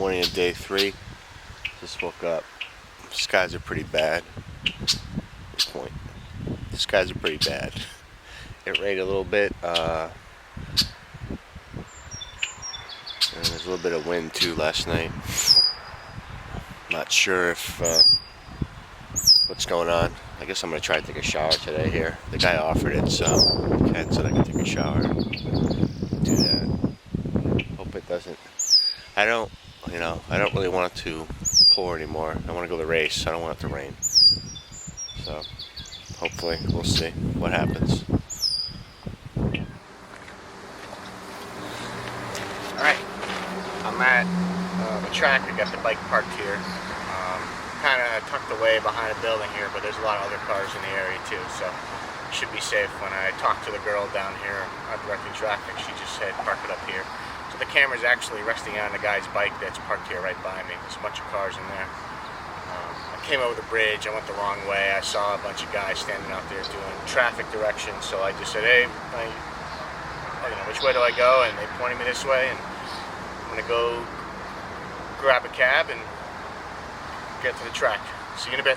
Morning of day 3. Just woke up. Skies are pretty bad. The skies are pretty bad. It rained a little bit. And there's a little bit of wind too last night. Not sure if what's going on. I guess I'm gonna try to take a shower today here. The guy offered it, so Ken said I can take a shower. Do that. Hope it doesn't. I don't really want it to pour anymore. I want to go to the race. I don't want it to rain. So hopefully we'll see what happens. Alright, I'm at the track. I got the bike parked here. Kind of tucked away behind a building here, but there's a lot of other cars in the area too, so it should be safe. When I talked to the girl down here directing traffic, she just said park it up here. So the camera's actually resting on the guy's bike that's parked here right by me. There's a bunch of cars in there. I came over the bridge. I went the wrong way. I saw a bunch of guys standing out there doing traffic directions, so I just said, hey, which way do I go? And they pointed me this way, and I'm gonna go grab a cab and get to the track. See you in a bit.